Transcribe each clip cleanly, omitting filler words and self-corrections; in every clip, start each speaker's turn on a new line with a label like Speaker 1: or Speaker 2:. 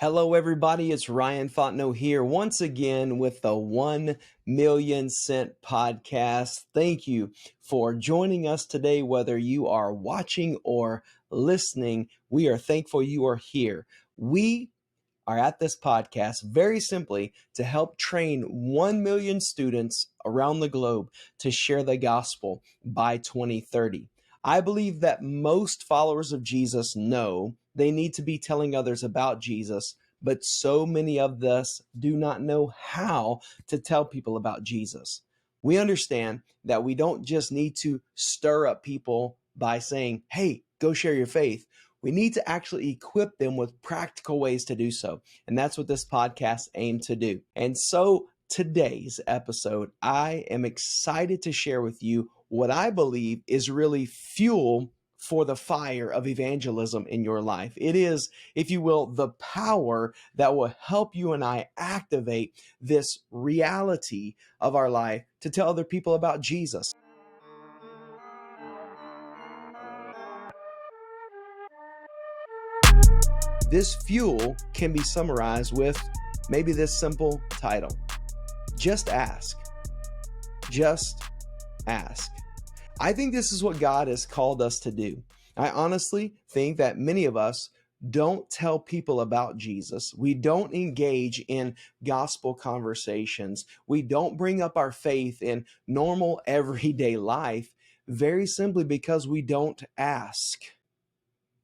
Speaker 1: Hello, everybody. It's Ryan Fontenot here once again with the 1 Million Cent Podcast. Thank you for joining us today, whether you are watching or listening. We are thankful you are here. We are at this podcast very simply to help train 1 million students around the globe to share the gospel by 2030. I believe that most followers of Jesus know they need to be telling others about Jesus, but so many of us do not know how to tell people about Jesus. We understand that we don't just need to stir up people by saying, hey, go share your faith. We need to actually equip them with practical ways to do so. And that's what this podcast aimed to do. And so today's episode, I am excited to share with you what I believe is really fuel for the fire of evangelism in your life. It is, if you will, the power that will help you and I activate this reality of our life to tell other people about Jesus. This fuel can be summarized with maybe this simple title: Just Ask. Just ask. I think this is what God has called us to do. I honestly think that many of us don't tell people about Jesus. We don't engage in gospel conversations. We don't bring up our faith in normal everyday life, very simply because we don't ask.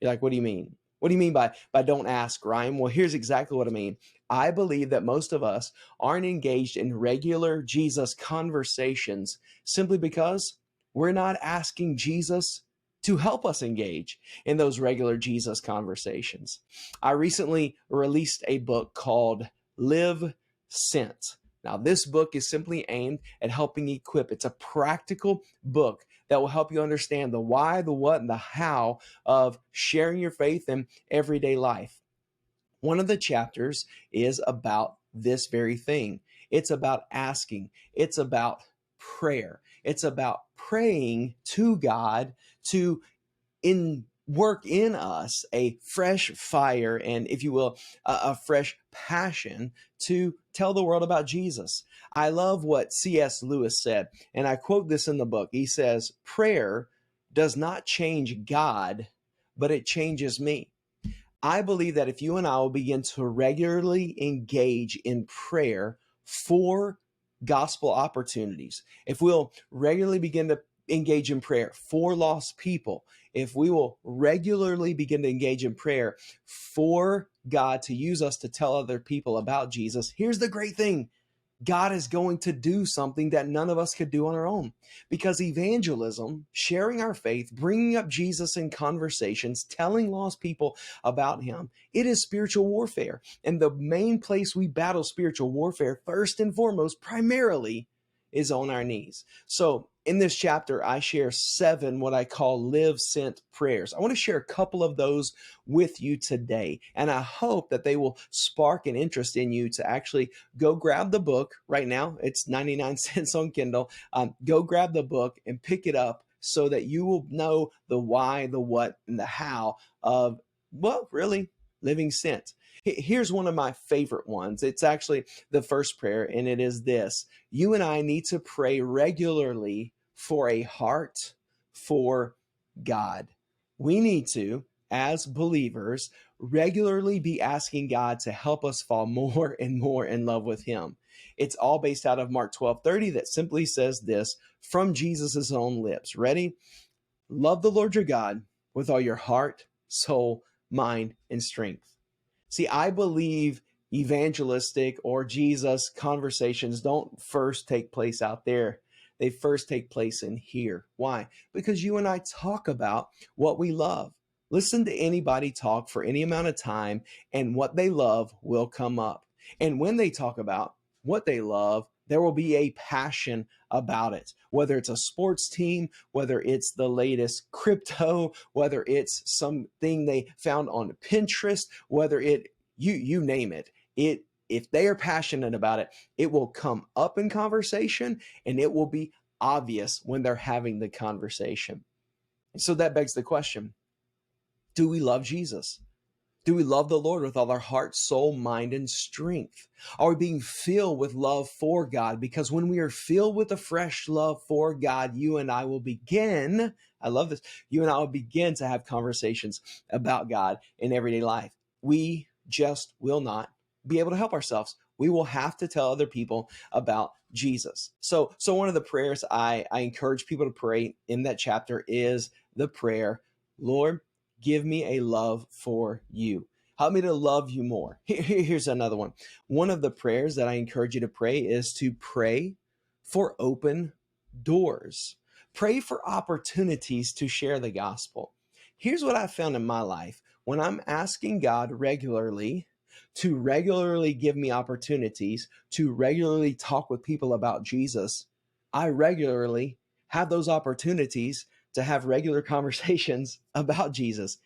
Speaker 1: You're like, what do you mean? What do you mean by don't ask, Ryan? Well, here's exactly what I mean. I believe that most of us aren't engaged in regular Jesus conversations simply because we're not asking Jesus to help us engage in those regular Jesus conversations. I recently released a book called Live Sent. Now, this book is simply aimed at helping equip. It's a practical book that will help you understand the why, the what, and the how of sharing your faith in everyday life. One of the chapters is about this very thing. It's about asking. It's about prayer. It's about praying to God to work in us a fresh fire and, if you will, a fresh passion to tell the world about Jesus. I love what C.S. Lewis said, and I quote this in the book. He says, prayer does not change God, but it changes me. I believe that if you and I will begin to regularly engage in prayer for gospel opportunities, if we'll regularly begin to engage in prayer for lost people, if we will regularly begin to engage in prayer for God to use us to tell other people about Jesus, here's the great thing. God is going to do something that none of us could do on our own, because evangelism, sharing our faith, bringing up Jesus in conversations, telling lost people about him, it is spiritual warfare. And the main place we battle spiritual warfare, first and foremost, primarily, is on our knees. So in this chapter, I share 7 what I call Live Sent prayers. I want to share a couple of those with you today, and I hope that they will spark an interest in you to actually go grab the book right now. It's 99 cents on Kindle. Go grab the book and pick it up so that you will know the why, the what, and the how of, well, really living sent. Here's one of my favorite ones. It's actually the first prayer, and it is this: you and I need to pray regularly for a heart for God. We need to, as believers, regularly be asking God to help us fall more and more in love with him. It's all based out of Mark 12:30 that simply says this from Jesus' own lips. Ready? Love the Lord your God with all your heart, soul, mind, and strength. See, I believe evangelistic or Jesus conversations don't first take place out there. They first take place in here. Why? Because you and I talk about what we love. Listen to anybody talk for any amount of time, and what they love will come up. And when they talk about what they love, there will be a passion about it, whether it's a sports team, whether it's the latest crypto, whether it's something they found on Pinterest, whether you name it. If they are passionate about it, it will come up in conversation, and it will be obvious when they're having the conversation. So that begs the question, do we love Jesus? Do we love the Lord with all our heart, soul, mind, and strength? Are we being filled with love for God? Because when we are filled with a fresh love for God, you and I will begin, I love this, you and I will begin to have conversations about God in everyday life. We just will not be able to help ourselves. We will have to tell other people about Jesus. So one of the prayers I encourage people to pray in that chapter is the prayer, Lord, give me a love for you. Help me to love you more. Here's another one. One of the prayers that I encourage you to pray is to pray for open doors. Pray for opportunities to share the gospel. Here's what I found in my life. When I'm asking God regularly to regularly give me opportunities, to regularly talk with people about Jesus, I regularly have those opportunities to have regular conversations about Jesus.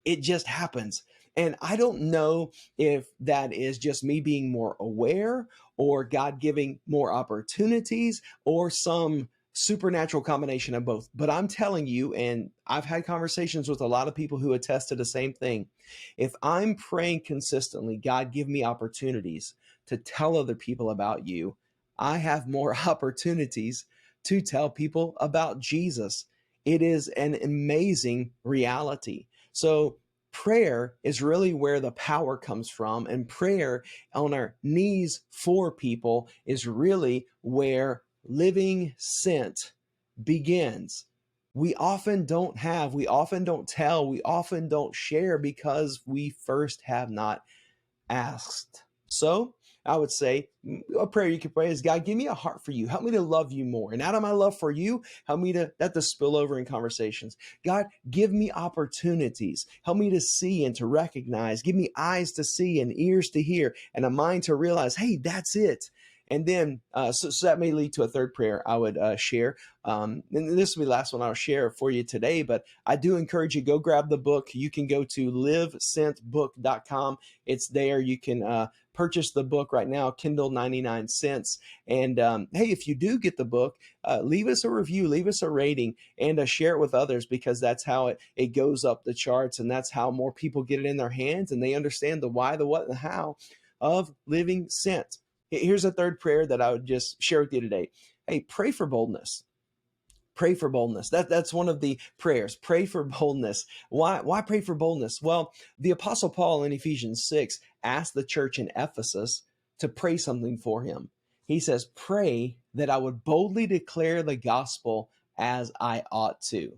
Speaker 1: It just happens. And I don't know if that is just me being more aware or God giving more opportunities or some supernatural combination of both. But I'm telling you, and I've had conversations with a lot of people who attest to the same thing. If I'm praying consistently, God, give me opportunities to tell other people about you, I have more opportunities to tell people about Jesus. It is an amazing reality. So prayer is really where the power comes from, and prayer on our knees for people is really where living sent begins. We often don't tell, we often don't share because we first have not asked. So I would say a prayer you can pray is, God, give me a heart for you. Help me to love you more. And out of my love for you, help me to that to spill over in conversations. God, give me opportunities. Help me to see and to recognize. Give me eyes to see and ears to hear and a mind to realize, hey, that's it. And then, so that may lead to a third prayer I would share. And this will be the last one I'll share for you today, but I do encourage you, go grab the book. You can go to livesentbook.com. It's there. You can purchase the book right now, Kindle 99 cents. And hey, if you do get the book, leave us a review, leave us a rating, and share it with others, because that's how it goes up the charts, and that's how more people get it in their hands and they understand the why, the what, and the how of living sent. Here's a third prayer that I would just share with you today. Hey, pray for boldness. Pray for boldness. That's one of the prayers. Pray for boldness. Why pray for boldness? Well, the Apostle Paul in Ephesians 6 asked the church in Ephesus to pray something for him. He says, pray that I would boldly declare the gospel as I ought to.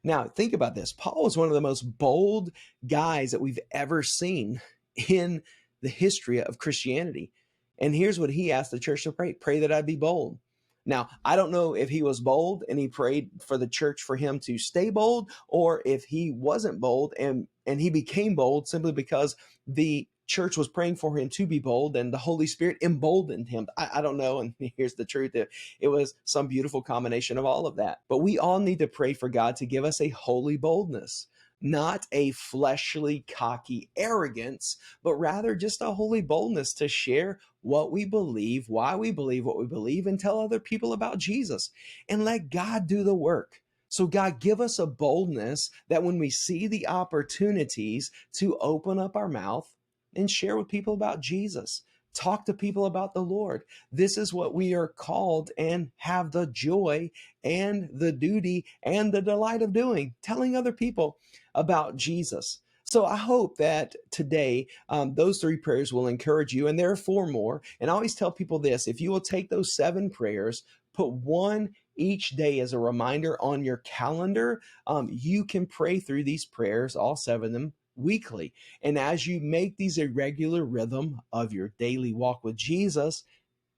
Speaker 1: Now, think about this. Paul was one of the most bold guys that we've ever seen in the history of Christianity. And here's what he asked the church to pray. Pray that I'd be bold. Now, I don't know if he was bold and he prayed for the church for him to stay bold, or if he wasn't bold and he became bold simply because the church was praying for him to be bold and the Holy Spirit emboldened him. I don't know. And here's the truth. It was some beautiful combination of all of that. But we all need to pray for God to give us a holy boldness, not a fleshly, cocky arrogance, but rather just a holy boldness to share what we believe, why we believe what we believe, and tell other people about Jesus and let God do the work. So God, give us a boldness that when we see the opportunities to open up our mouth and share with people about Jesus, talk to people about the Lord. This is what we are called and have the joy and the duty and the delight of doing, telling other people about Jesus. So I hope that today those three prayers will encourage you. And there are four more. And I always tell people this: if you will take those 7 prayers, put one each day as a reminder on your calendar, you can pray through these prayers, all 7 of them, weekly. And as you make these a regular rhythm of your daily walk with Jesus,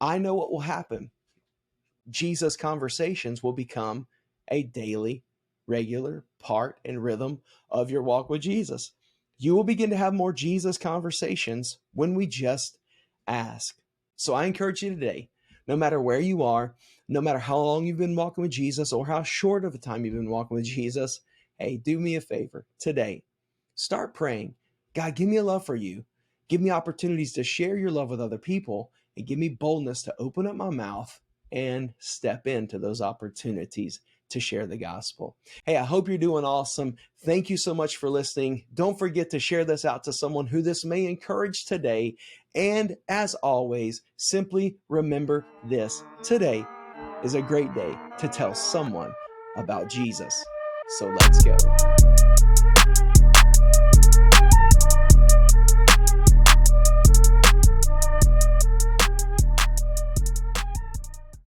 Speaker 1: I know what will happen. Jesus conversations will become a daily, regular part and rhythm of your walk with Jesus. You will begin to have more Jesus conversations when we just ask. So I encourage you today, no matter where you are, no matter how long you've been walking with Jesus or how short of a time you've been walking with Jesus, hey, do me a favor today. Start praying. God, give me a love for you. Give me opportunities to share your love with other people, and give me boldness to open up my mouth and step into those opportunities to share the gospel. Hey, I hope you're doing awesome. Thank you so much for listening. Don't forget to share this out to someone who this may encourage today. And as always, simply remember this: today is a great day to tell someone about Jesus. So let's go.